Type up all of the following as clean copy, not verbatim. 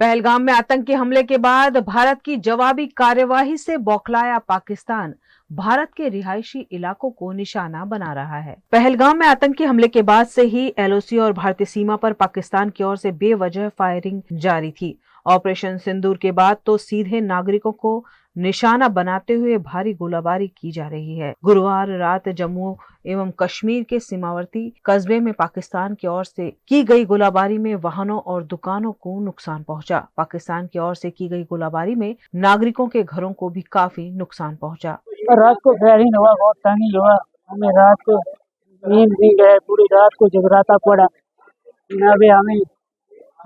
पहलगाम में आतंकी हमले के बाद भारत की जवाबी कार्यवाही से बौखलाया पाकिस्तान भारत के रिहायशी इलाकों को निशाना बना रहा है। पहलगाम में आतंकी हमले के बाद से ही एलओसी और भारतीय सीमा पर पाकिस्तान की ओर से बेवजह फायरिंग जारी थी। ऑपरेशन सिंदूर के बाद तो सीधे नागरिकों को निशाना बनाते हुए भारी गोलाबारी की जा रही है। गुरुवार रात जम्मू एवं कश्मीर के सीमावर्ती कस्बे में पाकिस्तान की ओर से की गई गोलाबारी में वाहनों और दुकानों को नुकसान पहुंचा। पाकिस्तान की ओर से की गई गोलाबारी में नागरिकों के घरों को भी काफी नुकसान पहुंचा। रात को फायरिंग हुआ, बहुत तंगी हुआ, हमें रात को नींद नहीं गए, पूरी रात को जगराता पड़ा। अभी हमें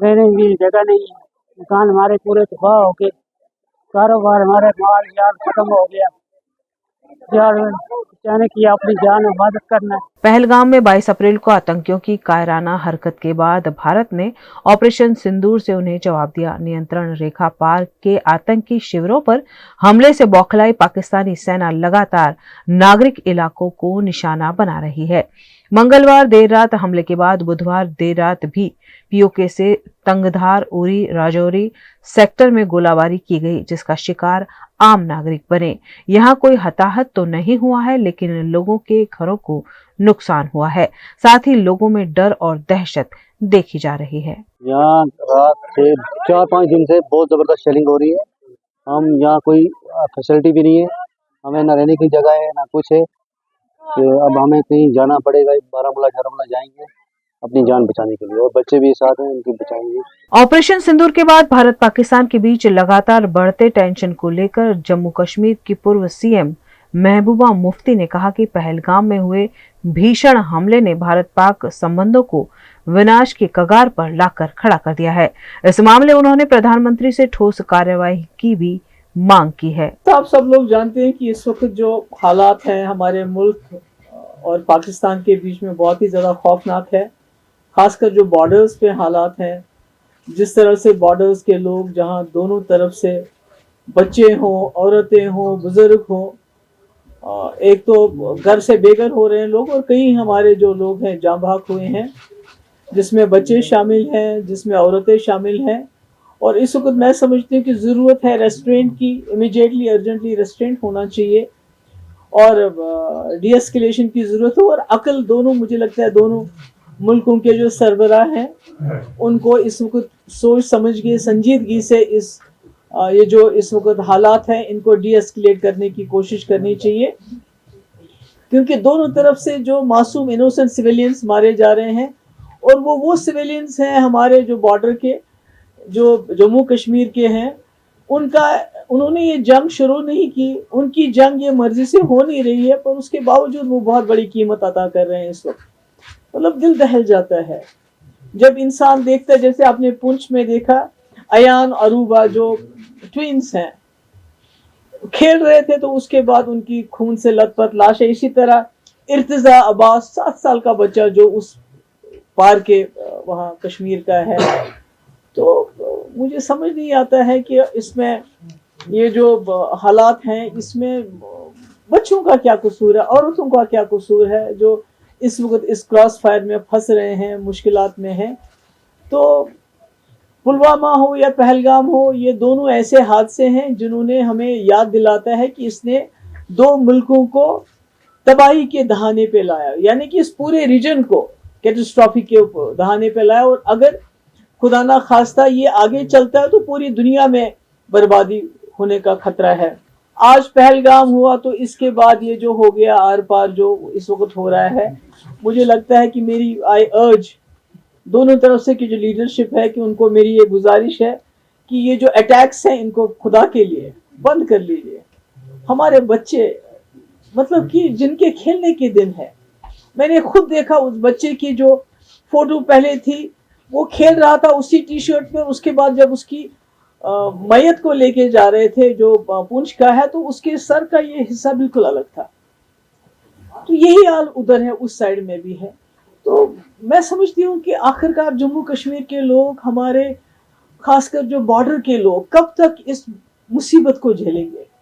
रहने की जगह नहीं है, दुकान हमारे पूरे तबाह हो गए, कारोबार हमारे माल जाल खत्म हो गया। चाहने की अपनी जान में मदद करना। पहलगाम में 22 अप्रैल को आतंकियों की कायराना हरकत के बाद भारत ने ऑपरेशन सिंदूर से उन्हें जवाब दिया। नियंत्रण रेखा पार के आतंकी शिविरों पर हमले से बौखलाई पाकिस्तानी सेना लगातार नागरिक इलाकों को निशाना बना रही है। मंगलवार देर रात हमले के बाद बुधवार देर रात भी पीओके से तंगधार, उरी, राजौरी सेक्टर में गोलाबारी की गई, जिसका शिकार आम नागरिक बने। यहाँ कोई हताहत तो नहीं हुआ है, लेकिन लोगों के घरों को नुकसान हुआ है। साथ ही लोगों में डर और दहशत देखी जा रही है। यहाँ रात से 4-5 दिन से बहुत जबरदस्त शेलिंग हो रही है। हम यहाँ कोई फैसिलिटी भी नहीं है, हमें न रहने की जगह है ना कुछ है। कि अब हमें कहीं जाना पड़ेगा, बारामूला जाएंगे अपनी जान बचाने के लिए, और बच्चे भी साथ हैं, उनकी बचाएंगे। ऑपरेशन सिंदूर के बाद भारत पाकिस्तान के बीच लगातार बढ़ते टेंशन को लेकर जम्मू कश्मीर की पूर्व सीएम महबूबा मुफ्ती ने कहा कि पहलगाम में हुए भीषण हमले ने भारत पाक संबंधों को विनाश के कगार पर लाकर खड़ा कर दिया है। इस मामले उन्होंने प्रधानमंत्री से ठोस कार्यवाही की भी मांग की है। तो आप सब लोग जानते हैं कि इस वक्त जो हालात हैं हमारे मुल्क और पाकिस्तान के बीच में बहुत ही ज़्यादा खौफनाक है। खासकर जो बॉर्डर्स पे हालात हैं, जिस तरह से बॉर्डर्स के लोग, जहां दोनों तरफ से बच्चे हों, औरतें हों, बुजुर्ग हों, एक तो घर से बेघर हो रहे हैं लोग, और कई हमारे जो लोग हैं जाँ बहक हुए हैं, जिसमें बच्चे शामिल हैं, जिसमें औरतें शामिल हैं। और इस वक्त मैं समझती हूँ कि ज़रूरत है रेस्ट्रेंट की, इमीडिएटली अर्जेंटली रेस्ट्रेंट होना चाहिए, और डी एस्केलेशन की ज़रूरत हो। और अकल दोनों, मुझे लगता है दोनों मुल्कों के जो सरबराह हैं उनको इस वक्त सोच समझ के संजीदगी से ये जो इस वक्त हालात हैं इनको डी एस्केलेट करने की कोशिश करनी चाहिए, क्योंकि दोनों तरफ से जो मासूम इनोसेंट सिविलियंस मारे जा रहे हैं, और वो सिविलियंस हैं हमारे जो बॉर्डर के, जो जम्मू कश्मीर के हैं, उन्होंने ये जंग शुरू नहीं की, उनकी जंग ये मर्जी से हो नहीं रही है, पर उसके बावजूद वो बहुत बड़ी कीमत अदा कर रहे हैं इस वक्त। मतलब दिल दहल जाता है जब इंसान देखता है, जैसे आपने पुंछ में देखा, अयान अरूबा जो ट्विंस हैं खेल रहे थे, तो उसके बाद उनकी खून से लथपथ लाश है। इसी तरह इर्तिजा अब्बास 7 साल का बच्चा जो उस पार के वहाँ कश्मीर का है। तो मुझे समझ नहीं आता है कि इसमें ये जो हालात हैं इसमें बच्चों का क्या कसूर है, औरतों का क्या कसूर है, जो इस वक्त इस क्रॉस फायर में फंस रहे हैं, मुश्किलात में हैं। तो पुलवामा हो या पहलगाम हो, ये दोनों ऐसे हादसे हैं जिन्होंने हमें याद दिलाता है कि इसने 2 मुल्कों को तबाही के दहाने पे लाया, यानी कि इस पूरे रीजन को कैटास्ट्रॉफी के दहाने पे लाया। और अगर खुदा ना खास्ता ये आगे चलता है तो पूरी दुनिया में बर्बादी होने का खतरा है। आज पहलगाम हुआ, तो इसके बाद ये जो हो गया आर पार जो इस वक्त हो रहा है, मुझे लगता है कि आई अर्ज दोनों तरफ से की जो लीडरशिप है, कि उनको मेरी ये गुजारिश है कि ये जो अटैक्स हैं इनको खुदा के लिए बंद कर लीजिए। हमारे बच्चे, मतलब कि जिनके खेलने के दिन है, मैंने खुद देखा उस बच्चे की जो फोटो पहले थी, वो खेल रहा था उसी टी शर्ट में, उसके बाद जब उसकी मैयत को लेके जा रहे थे, जो पुंछ का है, तो उसके सर का ये हिस्सा बिल्कुल अलग था। तो यही हाल उधर है, उस साइड में भी है। तो मैं समझती हूँ कि आखिरकार जम्मू कश्मीर के लोग, हमारे खासकर जो बॉर्डर के लोग, कब तक इस मुसीबत को झेलेंगे।